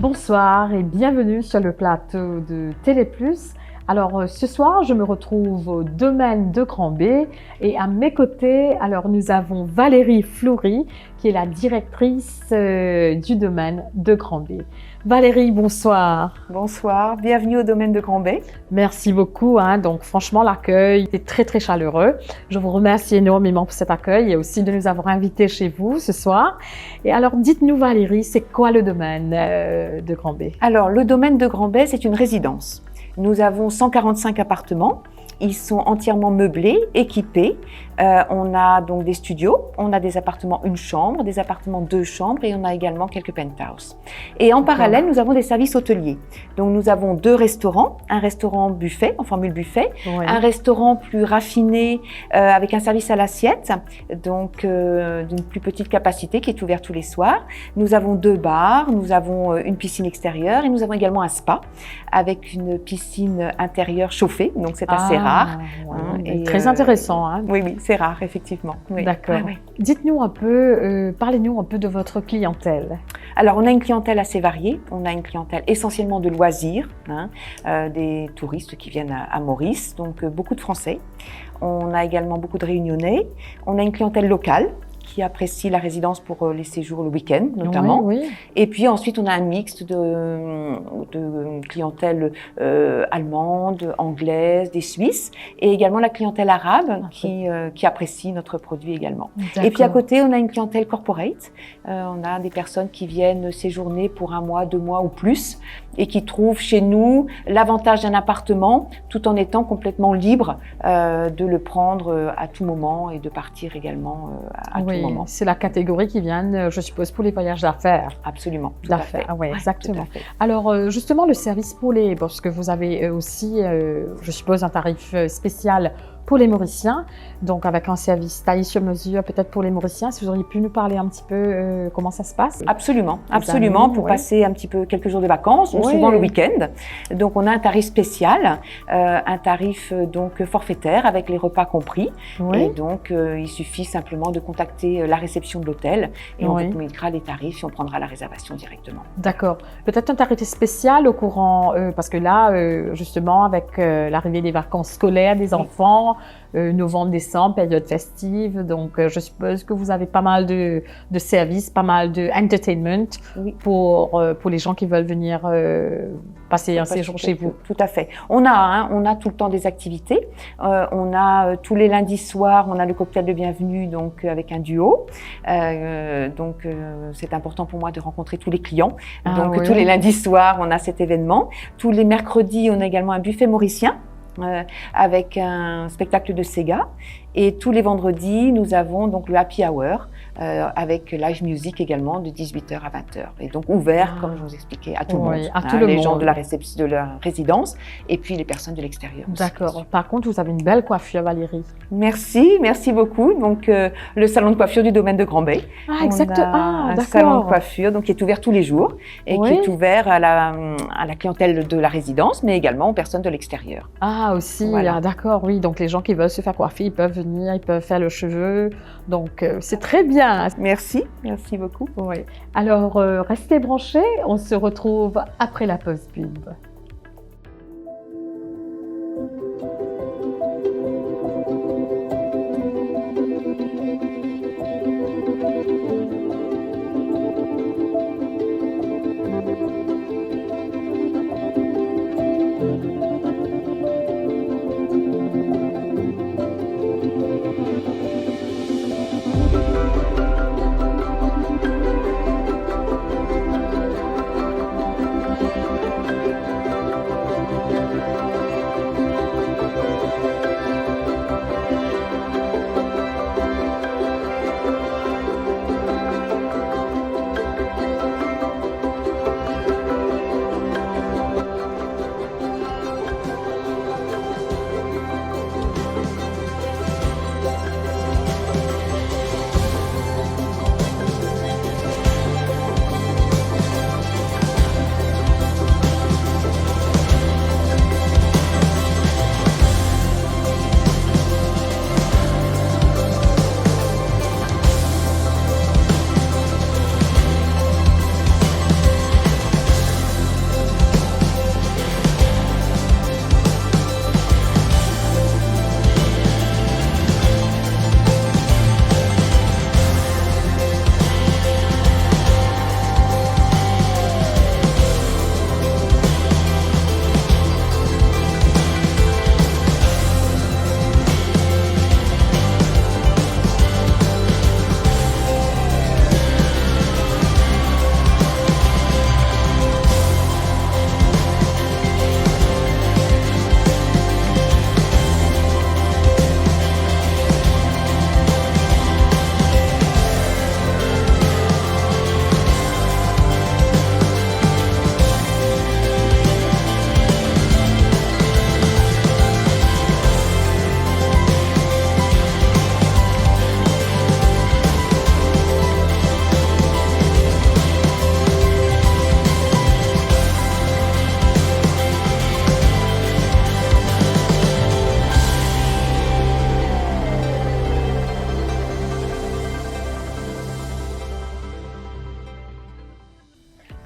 Bonsoir et bienvenue sur le plateau de Télé Plus. Alors ce soir, je me retrouve au domaine de Grand-B et à mes côtés, nous avons Valérie Fleury qui est la directrice du domaine de Grand-B. Valérie, bonsoir. Bonsoir, bienvenue au domaine de Grand-B. Merci beaucoup. Donc franchement, l'accueil est très très chaleureux. Je vous remercie énormément pour cet accueil et aussi de nous avoir invités chez vous ce soir. Et alors, dites-nous Valérie, c'est quoi le domaine de Grand-B? Alors, le domaine de Grand-B, c'est une résidence. Nous avons 145 appartements. Ils sont entièrement meublés, équipés. On a donc des studios, on a des appartements une chambre, des appartements deux chambres et on a également quelques penthouses. Et en parallèle, nous avons des services hôteliers. Donc nous avons deux restaurants, un restaurant buffet, en formule buffet, un restaurant plus raffiné avec un service à l'assiette, donc d'une plus petite capacité qui est ouvert tous les soirs. Nous avons deux bars, nous avons une piscine extérieure et nous avons également un spa avec une piscine intérieure chauffée, donc c'est assez rare. Et très intéressant. Oui, c'est rare, effectivement. Oui. D'accord. Dites-nous un peu, parlez-nous un peu de votre clientèle. Alors, on a une clientèle assez variée. On a une clientèle essentiellement de loisirs, des touristes qui viennent à Maurice, donc beaucoup de Français. On a également beaucoup de Réunionnais. On a une clientèle locale qui apprécie la résidence pour les séjours le week-end, notamment. Oui. Et puis ensuite, on a un mixte de clientèle allemande, anglaise, des Suisses, et également la clientèle arabe qui apprécie notre produit également. Et puis à côté, on a une clientèle corporate. On a des personnes qui viennent séjourner pour 1 mois, 2 mois ou plus, et qui trouvent chez nous l'avantage d'un appartement, tout en étant complètement libre de le prendre à tout moment et de partir également à tout moment. C'est la catégorie qui vient, je suppose, pour les voyages d'affaires. Absolument. D'affaires, exactement. Alors, justement, le service pour parce que vous avez aussi, je suppose, un tarif spécial pour les Mauriciens, donc avec un service taillé sur mesure, peut-être pour les Mauriciens. Si vous auriez pu nous parler un petit peu comment ça se passe? Absolument, pour passer un petit peu quelques jours de vacances, ou souvent le week-end. Donc, on a un tarif spécial, un tarif donc forfaitaire avec les repas compris. Et donc, il suffit simplement de contacter la réception de l'hôtel et on vous communiquera les tarifs et on prendra la réservation directement. D'accord. Peut-être un tarif spécial au courant, parce que là, justement, avec l'arrivée des vacances scolaires des enfants, novembre, décembre, période festive. Donc, je suppose que vous avez pas mal de services, pas mal de entertainment pour les gens qui veulent venir passer un séjour chez vous. Tout à fait. On a tout le temps des activités. On a tous les lundis soirs, on a le cocktail de bienvenue, donc avec un duo. C'est important pour moi de rencontrer tous les clients. Tous les lundis soirs, on a cet événement. Tous les mercredis, on a également un buffet mauricien. Avec un spectacle de Sega. Et tous les vendredis, nous avons donc le Happy Hour avec live music également de 18h à 20h. Et donc ouvert, comme je vous expliquais, à tout le monde. À tout le les monde. gens de la résidence et puis les personnes de l'extérieur. D'accord. Par contre, vous avez une belle coiffure, Valérie. Merci beaucoup. Donc le salon de coiffure du domaine de Grand-B. Exactement. Un salon de coiffure donc, qui est ouvert tous les jours et qui est ouvert à la clientèle de la résidence, mais également aux personnes de l'extérieur. Aussi, d'accord, oui. Donc les gens qui veulent se faire coiffer, ils peuvent venir, ils peuvent faire le cheveu. Donc c'est très bien. Merci beaucoup. Alors restez branchés, on se retrouve après la pause pub.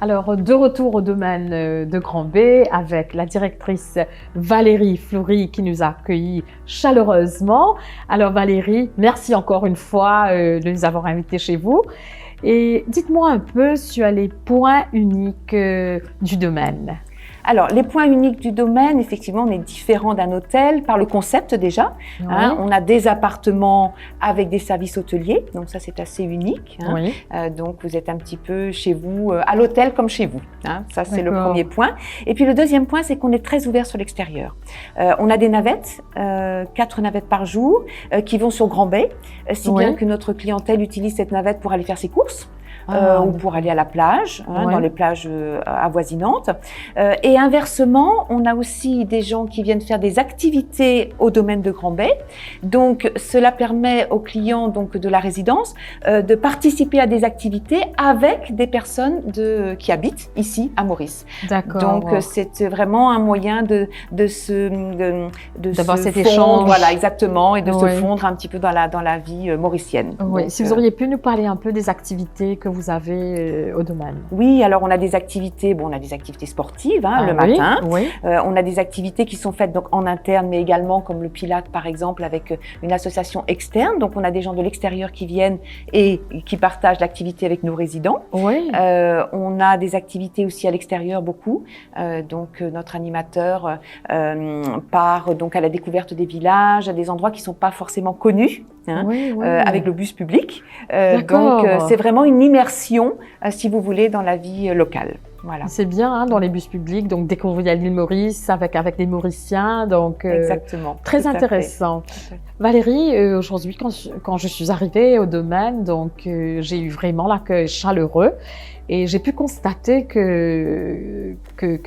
Alors, de retour au domaine de Grand B avec la directrice Valérie Fleury qui nous a accueillis chaleureusement. Alors Valérie, merci encore une fois de nous avoir invités chez vous. Et dites-moi un peu sur les points uniques du domaine. Alors, les points uniques du domaine, effectivement, on est différent d'un hôtel par le concept déjà. Oui. On a des appartements avec des services hôteliers, donc ça c'est assez unique. Oui. Donc vous êtes un petit peu chez vous, à l'hôtel comme chez vous. Ça c'est le D'accord. premier point. Et puis le deuxième point, c'est qu'on est très ouvert sur l'extérieur. On a des navettes, 4 navettes par jour, qui vont sur Grand Bay, si Oui. bien que notre clientèle utilise cette navette pour aller faire ses courses. Ah. Ou pour aller à la plage, Ouais. dans les plages avoisinantes. Et inversement, on a aussi des gens qui viennent faire des activités au domaine de Grand Bay. Donc, cela permet aux clients donc, de la résidence de participer à des activités avec des personnes qui habitent ici à Maurice. D'accord. Donc, c'est vraiment un moyen d'avoir cet fondre, échange. voilà, exactement, et de se Oui. fondre un petit peu dans la vie mauricienne. Oui. Donc, Si vous auriez pu nous parler un peu des activités que vous avez au domaine. Oui, alors on a des activités, on a des activités sportives le oui. matin. Oui. On a des activités qui sont faites donc en interne, mais également comme le Pilate par exemple, avec une association externe. Donc on a des gens de l'extérieur qui viennent et qui partagent l'activité avec nos résidents. Oui. On a des activités aussi à l'extérieur beaucoup. Donc notre animateur part donc à la découverte des villages, à des endroits qui sont pas forcément connus. Oui, oui. Avec le bus public. D'accord. Donc, c'est vraiment une immersion, si vous voulez, dans la vie locale. Voilà. C'est bien dans les bus publics, donc découvrir l'île Maurice avec des Mauriciens, donc Exactement. très Tout à fait. intéressant. Tout à fait. Valérie, aujourd'hui, quand je suis arrivée au domaine, donc j'ai eu vraiment l'accueil chaleureux et j'ai pu constater que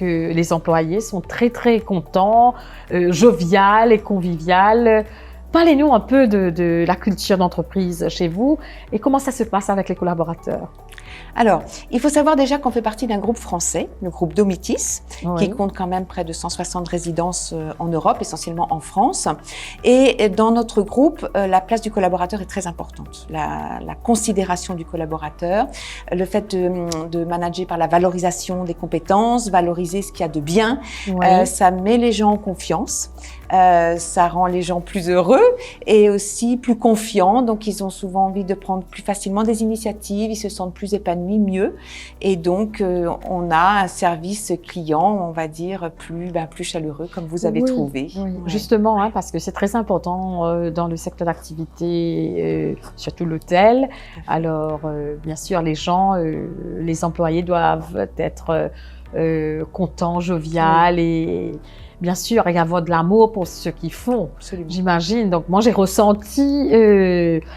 les employés sont très très contents, joviales et conviviales. Parlez-nous un peu de la culture d'entreprise chez vous et comment ça se passe avec les collaborateurs. Alors, il faut savoir déjà qu'on fait partie d'un groupe français, le groupe Domitis, Oui. qui compte quand même près de 160 résidences en Europe, essentiellement en France. Et dans notre groupe, la place du collaborateur est très importante. La considération du collaborateur, le fait de manager par la valorisation des compétences, valoriser ce qu'il y a de bien, Oui. ça met les gens en confiance. Ça rend les gens plus heureux et aussi plus confiants. Donc, ils ont souvent envie de prendre plus facilement des initiatives, ils se sentent plus épanouis, mieux. Et donc, on a un service client, on va dire, plus chaleureux, comme vous avez Oui, trouvé. oui. Ouais. Justement, parce que c'est très important dans le secteur d'activité, surtout l'hôtel. Alors, bien sûr, les gens, les employés doivent être contents, joviales et bien sûr, y avoir de l'amour pour ce qu'ils font, Absolument. j'imagine. Donc, moi, j'ai ressenti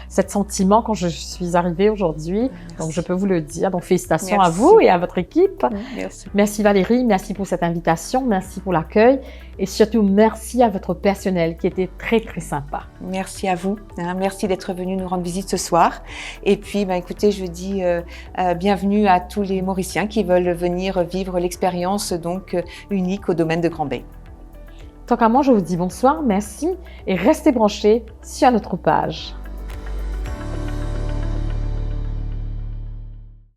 cet sentiment quand je suis arrivée aujourd'hui. Donc, je peux vous le dire. Donc, félicitations Merci. à vous et à votre équipe. Merci. Merci Valérie, merci pour cette invitation, merci pour l'accueil et surtout merci à votre personnel qui était très très sympa. Merci à vous. Merci d'être venu nous rendre visite ce soir. Et puis, écoutez, je dis bienvenue à tous les Mauriciens qui veulent venir vivre l'expérience donc unique au domaine de Grand Bay. Tant qu'à moi, je vous dis bonsoir, merci et restez branchés sur notre page.